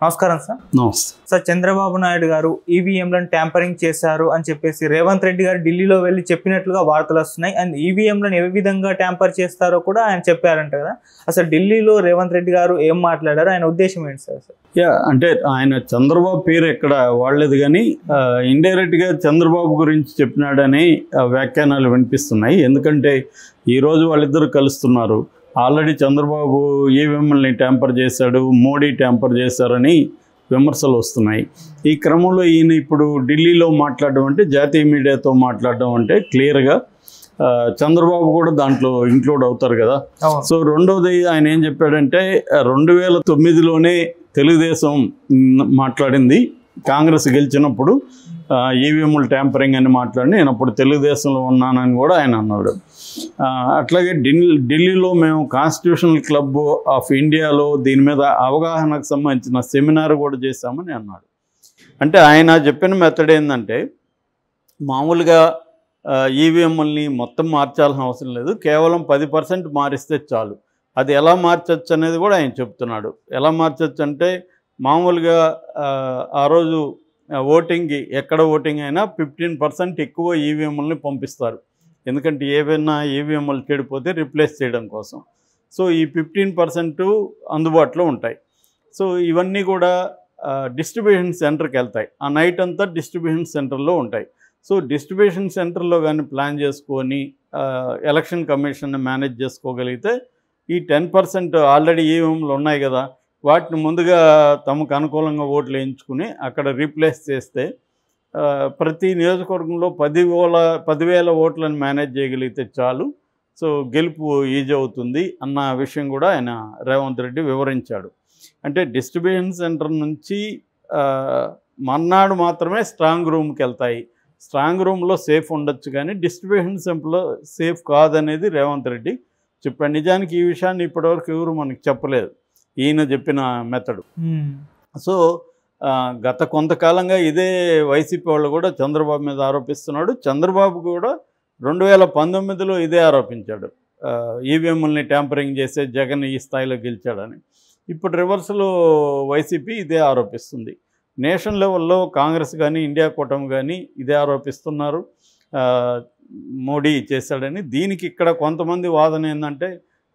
నమస్కారం సార్. నమస్తే సార్, చంద్రబాబు నాయుడు గారు ఈవీఎంలను ట్యాంపరింగ్ చేశారు అని చెప్పేసి రేవంత్ రెడ్డి గారు ఢిల్లీలో వెళ్ళి చెప్పినట్లుగా వార్తలు వస్తున్నాయి. అండ్ ఈవీఎంలను ఏ విధంగా ట్యాంపర్ చేస్తారో కూడా ఆయన చెప్పారంట కదా. అసలు ఢిల్లీలో రేవంత్ రెడ్డి గారు ఏం మాట్లాడారు, ఆయన ఉద్దేశం ఏంటి సార్? అంటే ఆయన చంద్రబాబు పేరు ఎక్కడ వాడలేదు, కానీ ఇండైరెక్ట్గా చంద్రబాబు గురించి చెప్పినాడని వ్యాఖ్యానాలు వినిపిస్తున్నాయి. ఎందుకంటే ఈరోజు వాళ్ళిద్దరు కలుస్తున్నారు. ఆల్రెడీ చంద్రబాబు ఈవీఎంలని ట్యాంపర్ చేశాడు, మోడీ ట్యాంపర్ చేశారని విమర్శలు వస్తున్నాయి. ఈ క్రమంలో ఈయన ఇప్పుడు ఢిల్లీలో మాట్లాడడం అంటే, జాతీయ మీడియాతో మాట్లాడడం అంటే క్లియర్గా చంద్రబాబు కూడా దాంట్లో ఇంక్లూడ్ అవుతారు కదా. సో రెండోది ఆయన ఏం చెప్పాడంటే, 2009లోనే తెలుగుదేశం మాట్లాడింది, కాంగ్రెస్ గెలిచినప్పుడు ఈవీఎంలు ట్యాంపరింగ్ అని మాట్లాడి నేను అప్పుడు తెలుగుదేశంలో ఉన్నానని కూడా ఆయన అన్నాడు. అట్లాగే ఢిల్లీలో మేము కాన్స్టిట్యూషనల్ క్లబ్ ఆఫ్ ఇండియాలో దీని మీద అవగాహనకు సంబంధించిన సెమినార్ కూడా చేశామని అన్నాడు. అంటే ఆయన చెప్పిన మెథడ్ ఏంటంటే, మామూలుగా ఈవీఎంలని మొత్తం మార్చాల్సిన అవసరం లేదు, కేవలం 10% మారిస్తే చాలు. అది ఎలా మార్చచ్చు అనేది కూడా ఆయన చెప్తున్నాడు. ఎలా మార్చచ్చు అంటే, మామూలుగా ఆ రోజు ఓటింగ్కి ఎక్కడ ఓటింగ్ అయినా 15% ఎక్కువ ఈవీఎంలని పంపిస్తారు. ఎందుకంటే ఏవైనా ఈవీఎంలు చెడిపోతే రిప్లేస్ చేయడం కోసం. సో ఈ 15% అందుబాటులో ఉంటాయి. సో ఇవన్నీ కూడా డిస్ట్రిబ్యూషన్ సెంటర్కి వెళ్తాయి. ఆ నైట్ అంతా డిస్ట్రిబ్యూషన్ సెంటర్లో ఉంటాయి. సో డిస్ట్రిబ్యూషన్ సెంటర్లో కానీ ప్లాన్ చేసుకొని ఎలక్షన్ కమిషన్ మేనేజ్ చేసుకోగలిగితే ఈ 10% ఆల్రెడీ ఈవీఎంలు ఉన్నాయి కదా, వాటిని ముందుగా తమకు అనుకూలంగా ఓట్లు వేయించుకుని అక్కడ రీప్లేస్ చేస్తే ప్రతి నియోజకవర్గంలో 10,000 ఓట్లను మేనేజ్ చేయగలిగితే చాలు. సో గెలుపు ఈజీ అవుతుంది అన్న విషయం కూడా ఆయన రేవంత్ రెడ్డి వివరించాడు. అంటే డిస్ట్రిబ్యూషన్ సెంటర్ నుంచి మర్నాడు మాత్రమే స్ట్రాంగ్ రూమ్కి వెళ్తాయి. స్ట్రాంగ్ రూమ్లో సేఫ్ ఉండొచ్చు, కానీ డిస్ట్రిబ్యూషన్ సెంటర్లో సేఫ్ కాదనేది రేవంత్ రెడ్డి చెప్పాడు. నిజానికి ఈ విషయాన్ని ఇప్పటివరకు ఎవరు మనకు చెప్పలేదు, ఈయన చెప్పిన మెథడు. సో గత కొంతకాలంగా ఇదే వైసీపీ వాళ్ళు కూడా చంద్రబాబు మీద ఆరోపిస్తున్నాడు. చంద్రబాబు కూడా 2019లో ఇదే ఆరోపించాడు, ఈవీఎంలని ట్యాంపరింగ్ చేసే జగన్ ఈ స్థాయిలో గెలిచాడని. ఇప్పుడు రివర్స్లో వైసీపీ ఇదే ఆరోపిస్తుంది. నేషనల్ లెవెల్లో కాంగ్రెస్ కానీ ఇండియా కూటమి కానీ ఇదే ఆరోపిస్తున్నారు, మోడీ చేశాడని. దీనికి ఇక్కడ కొంతమంది వాదన ఏంటంటే,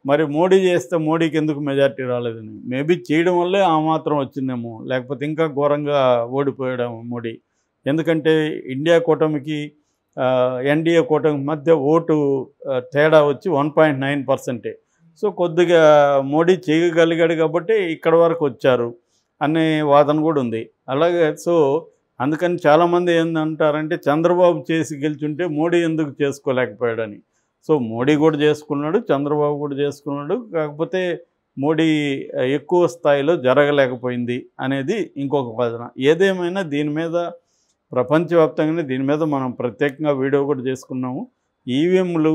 మరి మోడీ చేస్తే మోడీకి ఎందుకు మెజార్టీ రాలేదని. మేబీ చేయడం వల్లే ఆ మాత్రం వచ్చిందేమో, లేకపోతే ఇంకా ఘోరంగా ఓడిపోయాడేమో మోడీ. ఎందుకంటే ఇండియా కూటమికి ఎన్డీఏ కూటమి మధ్య ఓటు తేడా వచ్చి 1.9%. సో కొద్దిగా మోడీ చేయగలిగాడు కాబట్టి ఇక్కడ వరకు వచ్చారు అనే వాదన కూడా ఉంది. అలాగే సో అందుకని చాలామంది ఏందంటారంటే, చంద్రబాబు చేసి గెలిచుంటే మోడీ ఎందుకు చేసుకోలేకపోయాడని. సో మోడీ కూడా చేసుకున్నాడు, చంద్రబాబు కూడా చేసుకున్నాడు, కాకపోతే మోడీ ఎక్కువ స్థాయిలో జరగలేకపోయింది అనేది ఇంకొక వాదన. ఏదేమైనా దీని మీద ప్రపంచవ్యాప్తంగానే దీని మీద మనం ప్రత్యేకంగా వీడియో కూడా చేసుకున్నాము. ఈవీఎంలు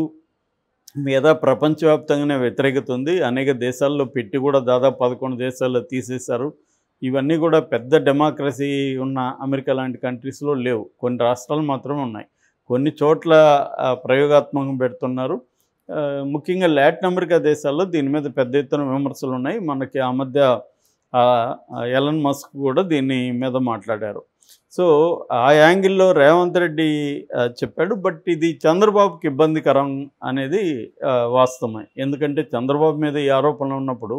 మీద ప్రపంచవ్యాప్తంగానే వ్యతిరేకత ఉంది. అనేక దేశాల్లో పెట్టి కూడా దాదాపు 11 దేశాల్లో తీసేశారు. ఇవన్నీ కూడా పెద్ద డెమోక్రసీ ఉన్న అమెరికా లాంటి కంట్రీస్లో లేవు, కొన్ని రాష్ట్రాలు మాత్రమే ఉన్నాయి. కొన్ని చోట్ల ప్రయోగాత్మకంగా పెడుతున్నారు. ముఖ్యంగా లాటిన్ అమెరికా దేశాల్లో దీని మీద పెద్ద ఎత్తున విమర్శలు ఉన్నాయి. మనకి ఆ మధ్య ఎలన్ మస్క్ కూడా దీని మీద మాట్లాడారు. సో ఆ యాంగిల్లో రేవంత్ రెడ్డి చెప్పాడు. బట్ ఇది చంద్రబాబుకి ఇబ్బందికరం అనేది వాస్తవమే. ఎందుకంటే చంద్రబాబు మీద ఈ ఆరోపణలు ఉన్నప్పుడు,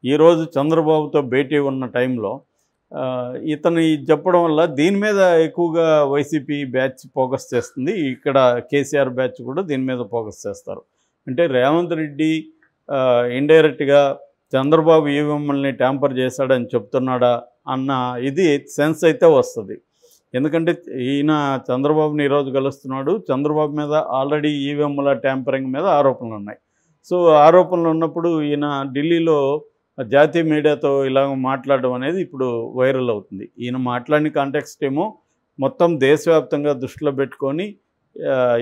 ఈరోజు చంద్రబాబుతో భేటీ ఉన్న టైంలో ఇతను చెప్పడం వల్ల దీని మీద ఎక్కువగా వైసీపీ బ్యాచ్ ఫోకస్ చేస్తుంది. ఇక్కడ కేసీఆర్ బ్యాచ్ కూడా దీని మీద ఫోకస్ చేస్తారు. అంటే రేవంత్ రెడ్డి ఇండైరెక్ట్గా చంద్రబాబు ఈవీఎంలని ట్యాంపర్ చేశాడని చెప్తున్నాడా అన్న ఇది సెన్స్ అయితే వస్తుంది. ఎందుకంటే ఈయన చంద్రబాబుని ఈరోజు కలుస్తున్నాడు, చంద్రబాబు మీద ఆల్రెడీ ఈవీఎంల ట్యాంపరింగ్ మీద ఆరోపణలు ఉన్నాయి. సో ఆరోపణలు ఉన్నప్పుడు ఈయన ఢిల్లీలో జాతీయ మీడియాతో ఇలా మాట్లాడడం అనేది ఇప్పుడు వైరల్ అవుతుంది. ఈయన మాట్లాడిన కాంటెక్స్ట్ ఏమో మొత్తం దేశవ్యాప్తంగా దృష్టిలో పెట్టుకొని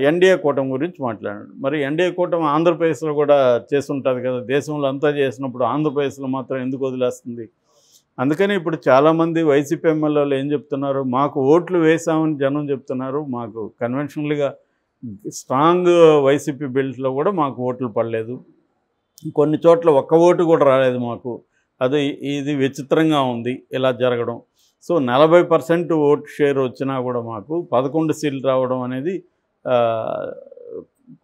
ఎన్డీఏ కూటమి గురించి మాట్లాడాడు. మరి ఎన్డీఏ కూటమి ఆంధ్రప్రదేశ్లో కూడా చేస్తుంటుంది కదా, దేశంలో అంతా చేసినప్పుడు ఆంధ్రప్రదేశ్లో మాత్రం ఎందుకు వదిలేస్తుంది? అందుకని ఇప్పుడు చాలామంది వైసీపీ ఎమ్మెల్యేలు ఏం చెప్తున్నారు, మాకు ఓట్లు వేసామని జనం చెప్తున్నారు, మాకు కన్వెన్షనల్గా స్ట్రాంగ్ వైసీపీ బెల్ట్లో కూడా మాకు ఓట్లు పడలేదు, కొన్ని చోట్ల ఒక్క ఓటు కూడా రాలేదు మాకు అది ఇది విచిత్రంగా ఉంది ఇలా జరగడం. సో 40% ఓట్ షేర్ వచ్చినా కూడా మాకు 11 సీట్లు రావడం అనేది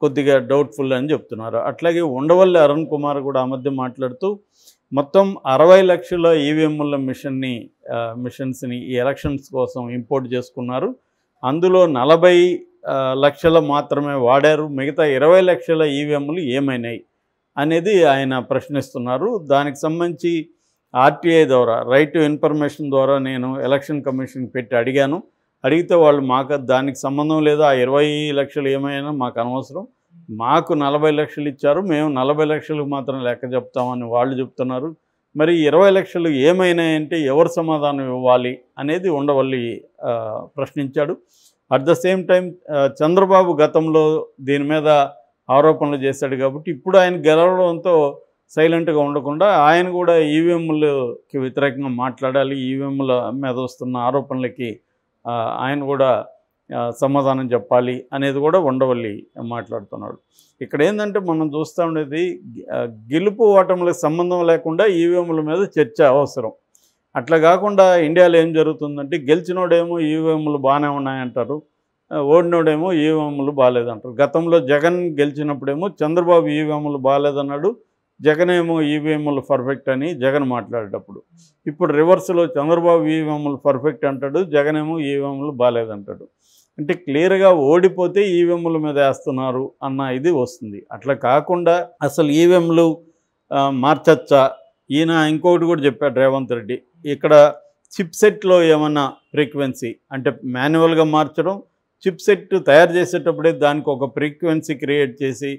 కొద్దిగా డౌట్ఫుల్ అని చెప్తున్నారు. అట్లాగే ఉండవల్లి అరుణ్ కుమార్ కూడా ఆ మధ్య మాట్లాడుతూ మొత్తం 60 లక్షల ఈవీఎంల మిషన్స్ని ఈ ఎలక్షన్స్ కోసం ఇంపోర్ట్ చేసుకున్నారు. అందులో 40 లక్షల మాత్రమే వాడారు. మిగతా 20 లక్షల ఈవీఎంలు ఏమైనాయి అనేది ఆయన ప్రశ్నిస్తున్నారు. దానికి సంబంధించి ఆర్టీఐ ద్వారా, రైట్ టు ఇన్ఫర్మేషన్ ద్వారా నేను ఎలక్షన్ కమిషన్ పెట్టి అడిగాను. అడిగితే వాళ్ళు మాకు దానికి సంబంధం లేదు, ఆ 20 లక్షలు ఏమైనా మాకు అనవసరం, మాకు 40 లక్షలు ఇచ్చారు, మేము 40 లక్షలకు మాత్రం లెక్క చెప్తామని వాళ్ళు చెప్తున్నారు. మరి 20 లక్షలు ఏమైనాయంటే ఎవరు సమాధానం ఇవ్వాలి అనేది ఉండవల్లి ప్రశ్నించాడు. At the same time Chandrababu గతంలో దీని మీద ఆరోపణలు చేశాడు కాబట్టి ఇప్పుడు ఆయన గెలవడంతో సైలెంట్గా ఉండకుండా ఆయన కూడా ఈవీఎంలకి వ్యతిరేకంగా మాట్లాడాలి, ఈవీఎంల మీద వస్తున్న ఆరోపణలకి ఆయన కూడా సమాధానం చెప్పాలి అనేది కూడా ఉండవల్లి మాట్లాడుతున్నాడు. ఇక్కడ ఏంటంటే మనం చూస్తూ ఉండేది గెలుపు ఓటములకు సంబంధం లేకుండా ఈవీఎంల మీద చర్చ అవసరం. అట్లా కాకుండా ఇండియాలో ఏం జరుగుతుందంటే గెలిచినోడేమో ఈవీఎంలు బాగానే ఉన్నాయంటారు, ఓడినోడేమో ఈవీఎంలు బాగాలేదంటారు. గతంలో జగన్ గెలిచినప్పుడేమో చంద్రబాబు ఈవీఎంలు బాగాలేదన్నాడు, జగన్ ఏమో ఈవీఎంలు పర్ఫెక్ట్ అని జగన్ మాట్లాడేటప్పుడు. ఇప్పుడు రివర్స్లో చంద్రబాబు ఈవీఎంలు పర్ఫెక్ట్ అంటాడు, జగన్ ఏమో ఈవీఎంలు బాగాలేదంటాడు. అంటే క్లియర్గా ఓడిపోతే ఈవీఎంల మీద వేస్తున్నారు అన్న ఇది వస్తుంది. అట్లా కాకుండా అసలు ఈవీఎంలు మార్చచ్చా, ఈయన ఇంకొకటి కూడా చెప్పాడు రేవంత్ రెడ్డి, ఇక్కడ చిప్ సెట్లో ఏమన్నా ఫ్రీక్వెన్సీ అంటే మాన్యువల్గా మార్చడం, చిప్ సెట్ తయారు చేసేటప్పుడే దానికి ఒక ఫ్రీక్వెన్సీ క్రియేట్ చేసి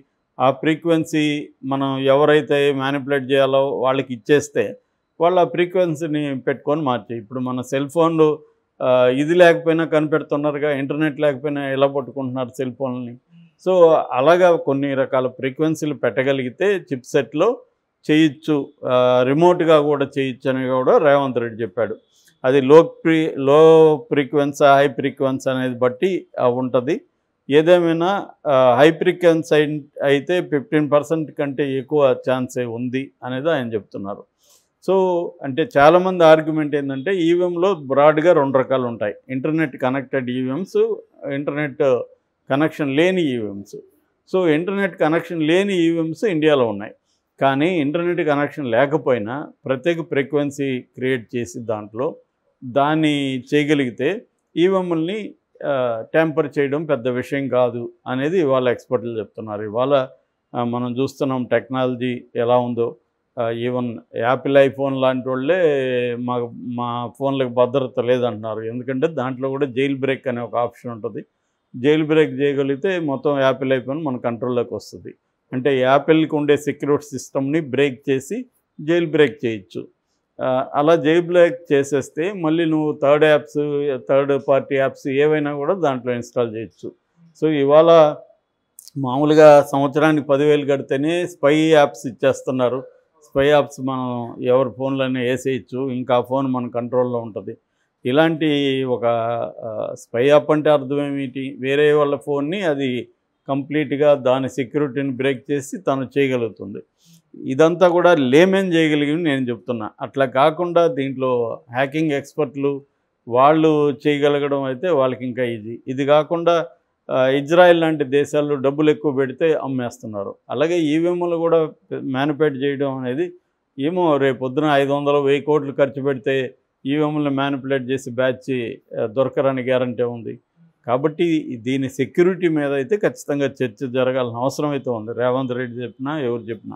ఆ ఫ్రీక్వెన్సీ మనం ఎవరైతే మ్యానిపులేట్ చేయాలో వాళ్ళకి ఇచ్చేస్తే వాళ్ళు ఆ ఫ్రీక్వెన్సీని పెట్టుకొని మార్చాయి. ఇప్పుడు మన సెల్ ఫోన్లు ఇది లేకపోయినా కనిపెడుతున్నారుగా, ఇంటర్నెట్ లేకపోయినా ఎలా పట్టుకుంటున్నారు సెల్ ఫోన్ని. సో అలాగా కొన్ని రకాల ఫ్రీక్వెన్సీలు పెట్టగలిగితే చిప్ సెట్లో చేయొచ్చు, రిమోట్గా కూడా చేయొచ్చు అని కూడా రేవంత్ రెడ్డి చెప్పాడు. అది లో ఫ్రీక్వెన్సీ హై ఫ్రీక్వెన్సీ అనేది బట్టి ఉంటుంది. ఏదేమైనా హై ఫ్రీక్వెన్సీ అయితే 15% కంటే ఎక్కువ ఛాన్సే ఉంది అనేది ఆయన చెప్తున్నారు. సో అంటే చాలామంది ఆర్గ్యుమెంట్ ఏంటంటే ఈవీఎంలో బ్రాడ్గా 2 రకాలు ఉంటాయి, internet connected EVMs, internet connection లేని ఈవీఎంస్. సో ఇంటర్నెట్ కనెక్షన్ లేని ఈవీఎంస్ ఇండియాలో ఉన్నాయి, కానీ ఇంటర్నెట్ కనెక్షన్ లేకపోయినా ప్రత్యేక ఫ్రీక్వెన్సీ క్రియేట్ చేసి దాన్ని చేయగలిగితే ఈవీఎంలని ట్యాంపర్ చేయడం పెద్ద విషయం కాదు అనేది ఇవాళ ఎక్స్పర్ట్లు చెప్తున్నారు. ఇవాళ మనం చూస్తున్నాం టెక్నాలజీ ఎలా ఉందో. ఈవెన్ యాపిల్ ఐఫోన్ లాంటి వాళ్ళే మా ఫోన్లకు భద్రత లేదంటున్నారు. ఎందుకంటే దాంట్లో కూడా జైల్ బ్రేక్ అనే ఒక ఆప్షన్ ఉంటుంది. జైల్ బ్రేక్ చేయగలిగితే మొత్తం యాపిల్ ఐఫోన్ మన కంట్రోల్లోకి వస్తుంది. అంటే యాపిల్కి ఉండే సెక్యూరిటీ సిస్టమ్ని బ్రేక్ చేసి జైల్ బ్రేక్ చేయొచ్చు. అలా జైల్ బ్రేక్ చేసేస్తే మళ్ళీ నువ్వు థర్డ్ పార్టీ యాప్స్ ఏవైనా కూడా దాంట్లో ఇన్స్టాల్ చేయొచ్చు. సో ఇవాళ మామూలుగా సంవత్సరానికి 10,000 కడితేనే స్పై యాప్స్ ఇచ్చేస్తున్నారు. స్పై యాప్స్ మనం ఎవరి ఫోన్లోనే వేసేయచ్చు, ఇంకా ఫోన్ మన కంట్రోల్లో ఉంటుంది. ఇలాంటి ఒక స్పై యాప్ అంటే అర్థం ఏమిటి, వేరే వాళ్ళ ఫోన్ని అది కంప్లీట్గా దాని సెక్యూరిటీని బ్రేక్ చేసి తను చేయగలుగుతుంది. ఇదంతా కూడా లేమేన్ చేయగలిగి నేను చెప్తున్నా. అట్లా కాకుండా దీంట్లో హ్యాకింగ్ ఎక్స్పర్ట్లు వాళ్ళు చేయగలగడం అయితే వాళ్ళకి ఇంకా ఈజీ. ఇది కాకుండా ఇజ్రాయెల్ లాంటి దేశాల్లో డబ్బులు ఎక్కువ పెడితే అమ్మేస్తున్నారు. అలాగే ఈవీఎంలు కూడా మ్యానిపులేట్ చేయడం అనేది ఏమో రేపు పొద్దున 500-1000 కోట్లు ఖర్చు పెడితే ఈవీఎంలను మ్యానిపులేట్ చేసి బ్యాచ్ దొరకరని గ్యారంటీ ఉంది. కాబట్టి దీని సెక్యూరిటీ మీద అయితే ఖచ్చితంగా చర్చ జరగాల్సిన అవసరం అయితే ఉంది, రేవంత్ రెడ్డి చెప్పినా ఎవరు చెప్పినా.